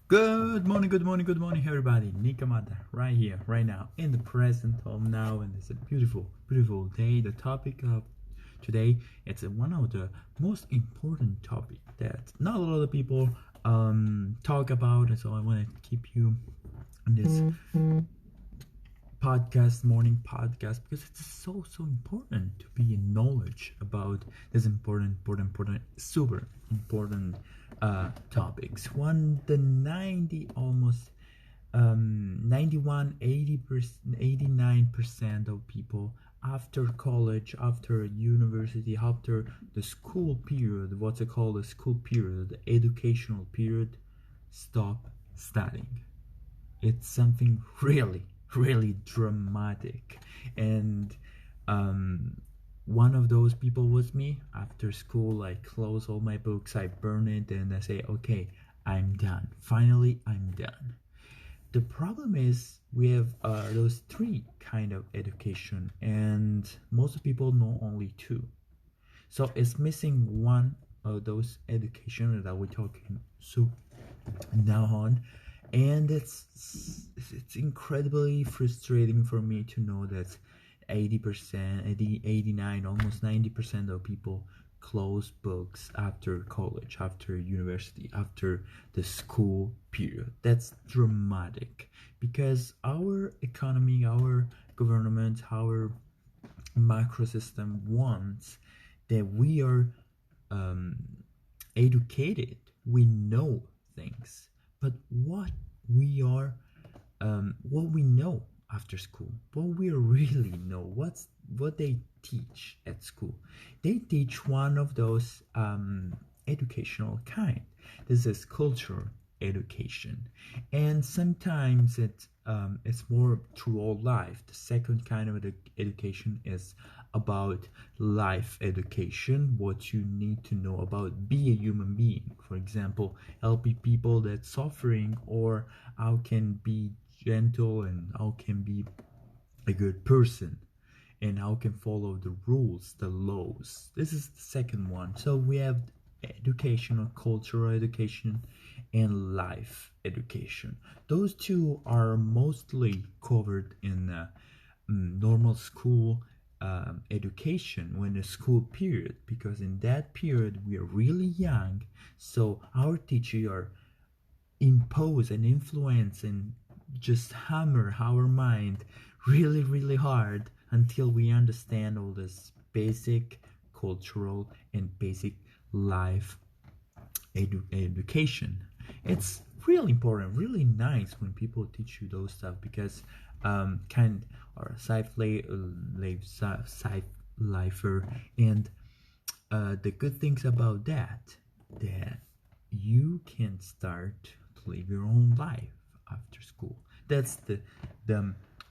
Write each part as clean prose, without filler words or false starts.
Good morning, everybody. Camarda, right here, right now, in the present of now, and it's a beautiful day. The topic of today, it's one of the most important topic that not a lot of people talk about, and so I want to keep you on this morning podcast, because it's so important to be in knowledge about this important, super important topics. The 90 almost 91 80% 89% of people after college, after university, after the school period, what's it called, the school period, the educational period, stop studying. It's something really dramatic. And um, one of those people was me. After school, I close all my books, I burn it, and I say, okay, I'm done. Finally, I'm done. The problem is we have those three kind of education, and most people know only two. So it's missing one of those education that we're talking so now on. And it's incredibly frustrating for me to know that 80%, 89, almost 90% of people close books after college, after university, after the school period. That's dramatic, because our economy, our government, our macro system wants that we are um, educated, we know things, but what we know after school, what we really know, what they teach at school. They teach one of those educational kind. This is cultural education, and sometimes it's more through all life. The second kind of education is about life education, what you need to know about be a human being. For example, helping people that's suffering, or how can be gentle, and how can be a good person, and how can follow the rules, the laws. This is the second one. So we have educational, cultural education, and life education. Those two are mostly covered in normal school education, when the school period, because in that period we are really young. So our teacher are impose and influence and just hammer our mind really hard until we understand all this basic cultural and basic life education. It's really important, really nice when people teach you those stuff, because kind or sci lifer. And the good things about that you can start to live your own life after school. That's the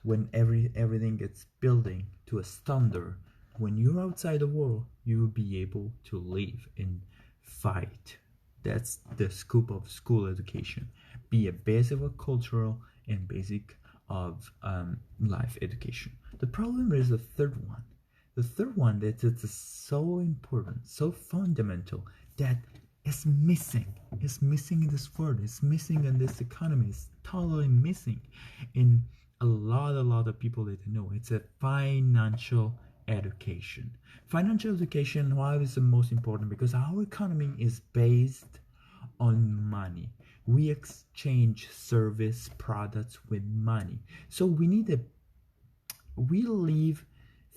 when everything gets building to a standard. When you're outside the world, you will be able to live and fight. That's the scope of school education. Be a basic of cultural and basic of life education. The problem is the third one. The third one, that it's so important, so fundamental, that is missing. It's missing in this world. It's missing in this economy. It's totally missing in a lot of people that know. It's a financial education. Financial education, why is the most important? Because our economy is based on money. We exchange service products with money. So we live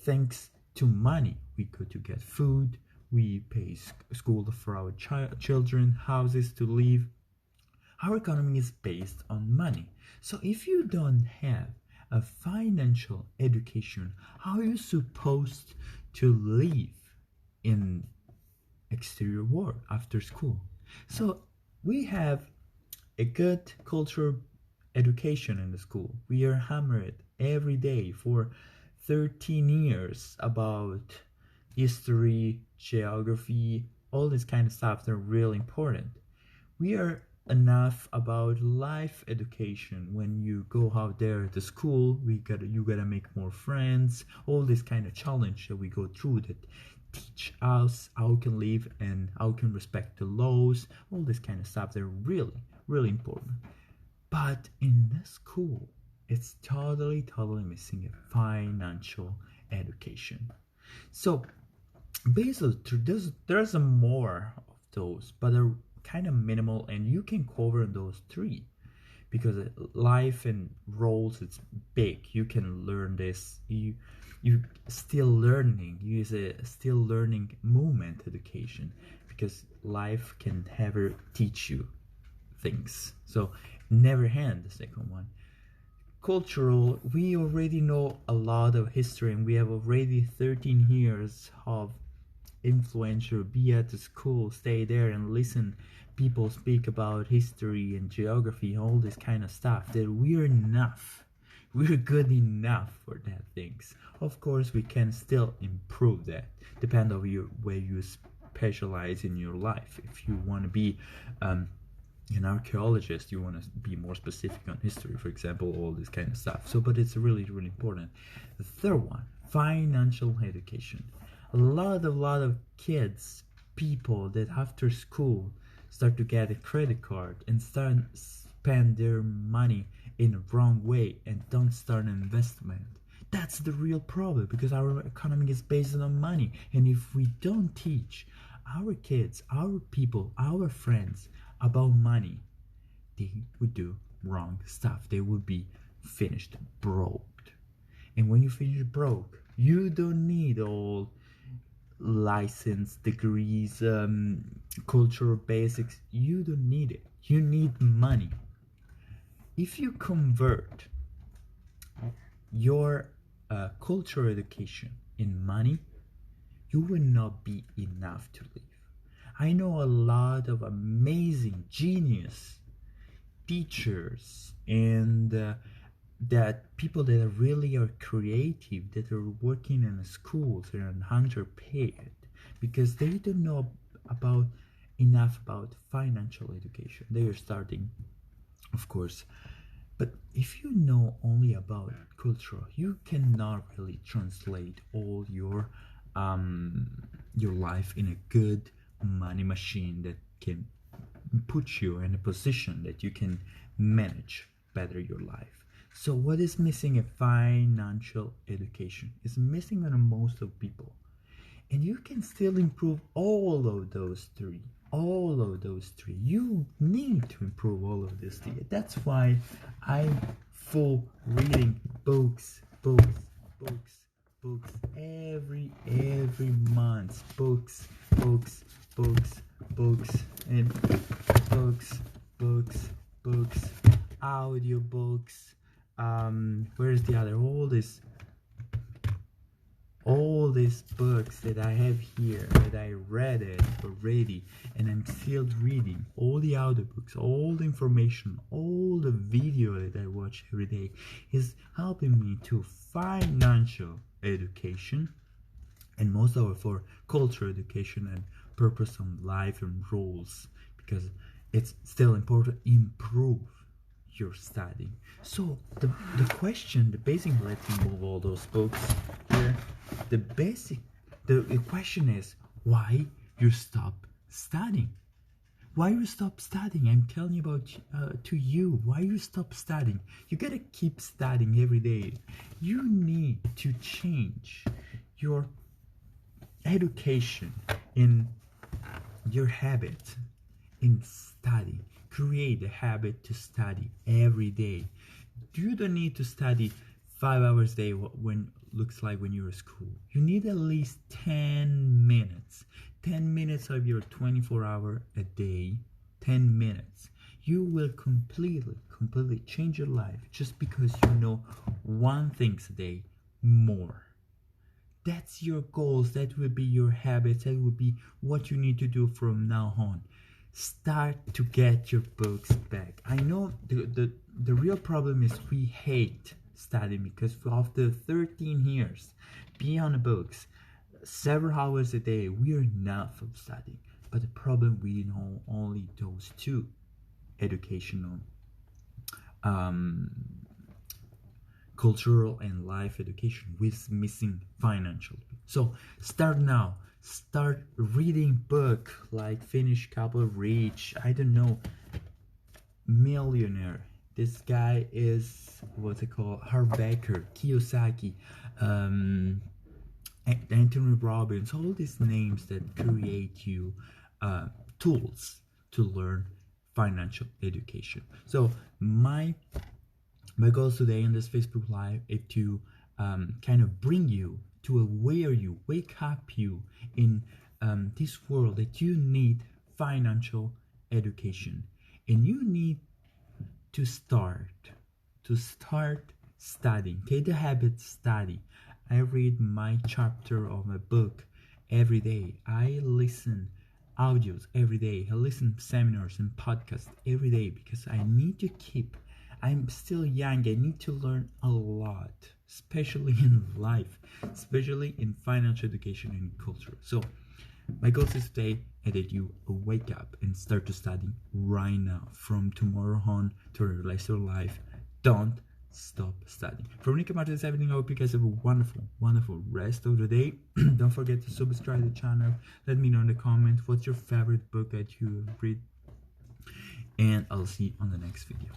thanks to money. We go to get food, we pay school for our children, houses to live. Our economy is based on money. So if you don't have a financial education, how are you supposed to live in exterior world after school? So we have a good cultural education in the school. We are hammered every day for 13 years about history, geography, all this kind of stuff that are really important. We are enough about life education. When you go out there to school, you gotta make more friends, all this kind of challenge that we go through that teach us how can live and how can respect the laws, all this kind of stuff. They're really really important. But in the school, it's totally missing a financial education. So basically, there's a more of those, but they're kind of minimal, and you can cover those three because life and roles, it's big. You can learn this. You still learning. Use a still learning moment education because life can never teach you things. So never hand the second one. Cultural, we already know a lot of history, and we have already 13 years of influential. Be at the school, stay there and listen people speak about history and geography, all this kind of stuff, that we're good enough for that things. Of course we can still improve that, depend on where you specialize in your life. If you want to be an archaeologist, you want to be more specific on history, for example, all this kind of stuff. So but it's really important. The third one, financial education. A lot of kids, people that after school start to get a credit card and start spend their money in the wrong way and don't start an investment. That's the real problem, because our economy is based on money, and if we don't teach our kids, our people, our friends about money, they would do wrong stuff. They would be finished broke. And when you finish broke, you don't need all license degrees, cultural basics. You don't need it. You need money. If you convert your cultural education in money, you will not be enough to live. I know a lot of amazing genius teachers and that people that really are creative, that are working in schools and underpaid because they don't know enough about financial education. They are starting, of course, but if you know only about culture, you cannot really translate all your life in a good money machine that can put you in a position that you can manage better your life. So what is missing in financial education? It's missing on most of people. And you can still improve all of those three. You need to improve all of these three. That's why I'm full reading books every month. Books, and books, audio books. Where's the other? All these books that I have here, that I read it already, and I'm still reading. All the audio books, all the information, all the video that I watch every day is helping me to financial education, and most of it for cultural education and purpose on life and rules, because it's still important to improve your study. So the basic, let's move all those books here. The question is why you stop studying. Why you stop studying? I'm telling you about to you. Why you stop studying? You gotta keep studying every day. You need to change your education in your habit in study. Create a habit to study every day. You don't need to study 5 hours a day when looks like when you're at school. You need at least 10 minutes. 10 minutes of your 24-hour a day. 10 minutes. You will completely change your life just because you know one thing a day more. That's your goals. That will be your habits. That will be what you need to do from now on. Start to get your books back. I know the real problem is we hate studying because after 13 years being on the books several hours a day, we are enough of studying. But the problem, we know only those two educational, cultural and life education, with missing financial. So start now. Start reading book like Finish Couple Reach. I don't know. millionaire. This guy is what's it called? Harbaker, Kiyosaki, Anthony Robbins, all these names that create you tools to learn financial education. So my goal today in this Facebook Live is to kind of bring you to aware you, wake up you in this world that you need financial education, and you need to start studying. Take the habit, study. I read my chapter of my book every day. I listen audios every day. I listen seminars and podcasts every day because I need to keep. I'm still young. I need to learn a lot, especially in life, especially in financial education and culture. So my goal is today is that you wake up and start to study right now. From tomorrow on to the rest of your life, don't stop studying. From me, Camarda, that's everything. I hope you guys have a wonderful, wonderful rest of the day. Don't forget to subscribe to the channel. Let me know in the comments what's your favorite book that you read. And I'll see you on the next video.